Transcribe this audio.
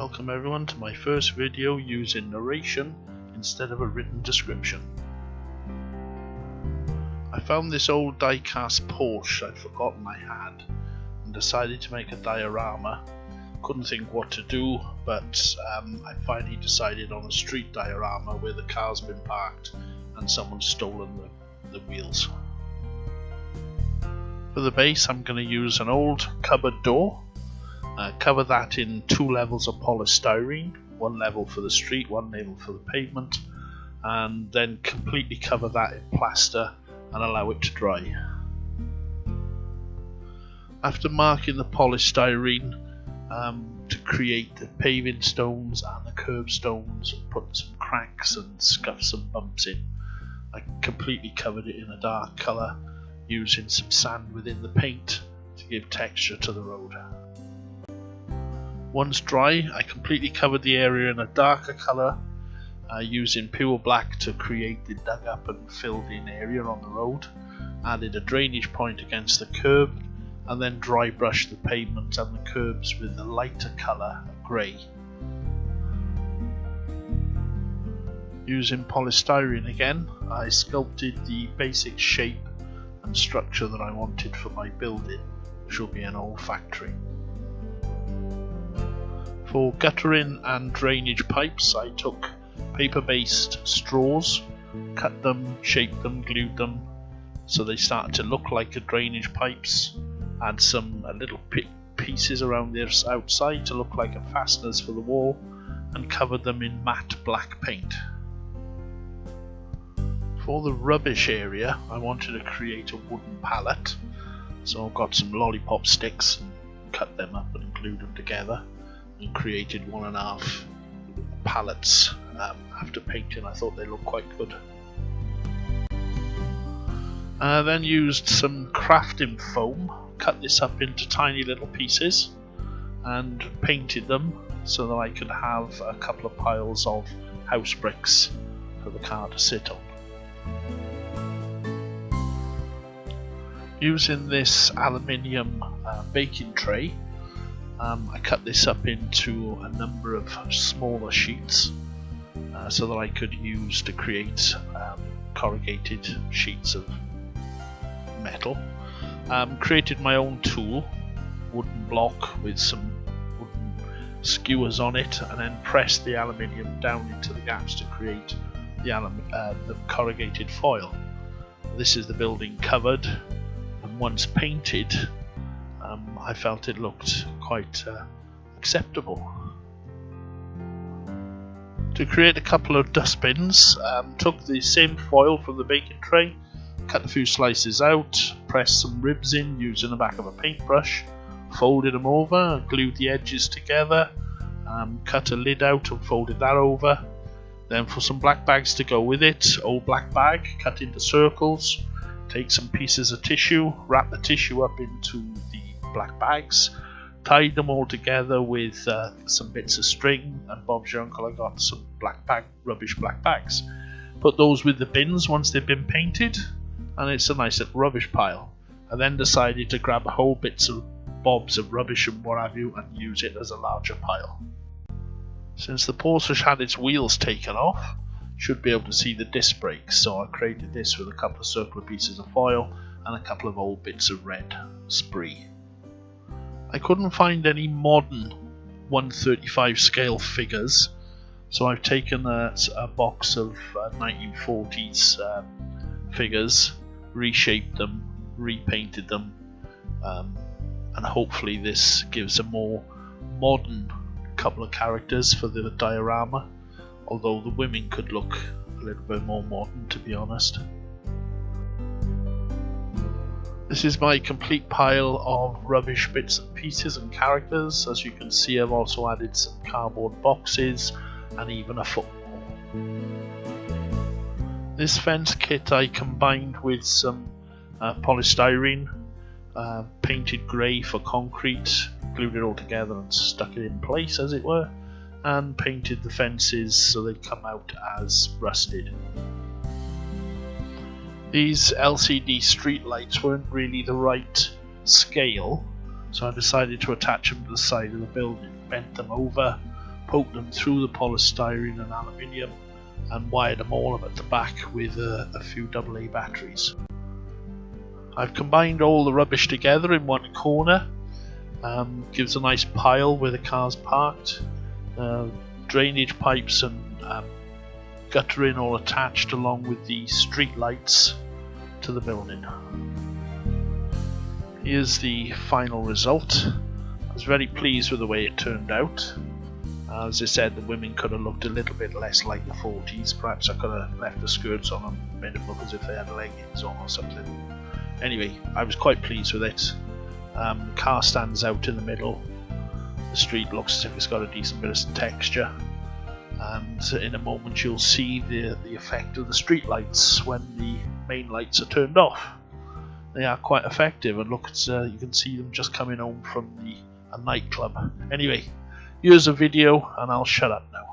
Welcome everyone to my first video using narration instead of a written description. I found this old die-cast Porsche I'd forgotten I had and decided to make a diorama. Couldn't think what to do, but I finally decided on a street diorama where the car's been parked and someone's stolen the wheels. For the base I'm going to use an old cupboard door. Cover that in 2 levels of polystyrene, 1 level for the street, 1 level for the pavement, and then completely cover that in plaster and allow it to dry. After marking the polystyrene to create the paving stones and the curb stones, and put some cracks and scuff some bumps in, I completely covered it in a dark colour using some sand within the paint to give texture to the road. Once dry, I completely covered the area in a darker colour using pure black to create the dug up and filled in area on the road. Added a drainage point against the curb and then dry brushed the pavement and the curbs with a lighter colour of grey. Using polystyrene again, I sculpted the basic shape and structure that I wanted for my building, which will be an old factory. For guttering and drainage pipes, I took paper-based straws, cut them, shaped them, glued them so they started to look like the drainage pipes. Add some little pieces around the outside to look like fasteners for the wall, and covered them in matte black paint. For the rubbish area, I wanted to create a wooden pallet, so I got some lollipop sticks and cut them up and glued them together. And created 1.5 pallets. After painting, I thought they looked quite good. Then used some crafting foam, cut this up into tiny little pieces and painted them so that I could have a couple of piles of house bricks for the car to sit on. Using this aluminium baking tray, I cut this up into a number of smaller sheets so that I could use to create corrugated sheets of metal. Created my own tool, wooden block with some wooden skewers on it, and then pressed the aluminium down into the gaps to create the corrugated foil. This is the building covered, and once painted, I felt it looked quite acceptable. To create a couple of dustbins, took the same foil from the baking tray, cut a few slices out, pressed some ribs in using the back of a paintbrush, folded them over, glued the edges together, cut a lid out and folded that over. Then for some black bags to go with it, old black bag cut into circles, take some pieces of tissue, wrap the tissue up into the black bags, tied them all together with some bits of string, and Bob's your uncle, I got some rubbish black bags. Put those with the bins once they've been painted, and it's a nice little rubbish pile. I then decided to grab whole bits of bobs of rubbish and what have you and use it as a larger pile. Since the Porsche had its wheels taken off, should be able to see the disc brakes, so I created this with a couple of circular pieces of foil and a couple of old bits of red spree. I couldn't find any modern 1/35 scale figures, so I've taken a box of 1940s figures, reshaped them, repainted them, and hopefully this gives a more modern couple of characters for the diorama, although the women could look a little bit more modern, to be honest. This is my complete pile of rubbish bits and pieces and characters. As you can see, I've also added some cardboard boxes and even a football. This fence kit I combined with some polystyrene, painted grey for concrete, glued it all together and stuck it in place as it were, and painted the fences so they come out as rusted. These LCD street lights weren't really the right scale, so I decided to attach them to the side of the building, bent them over, poked them through the polystyrene and aluminium and wired them all up at the back with a few AA batteries. I've combined all the rubbish together in one corner. Gives a nice pile where the car's parked. Drainage pipes and guttering all attached along with the street lights to the building. Here's the final result. I was very pleased with the way it turned out. As I said, the women could have looked a little bit less like the 40s. Perhaps I could have left the skirts on and made them look as if they had leggings on or something. Anyway, I was quite pleased with it. The car stands out in the middle. The street looks as if it's got a decent bit of texture. And in a moment you'll see the effect of the street lights when the main lights are turned off. They are quite effective, and look, you can see them just coming home from a nightclub. Anyway, here's a video and I'll shut up now.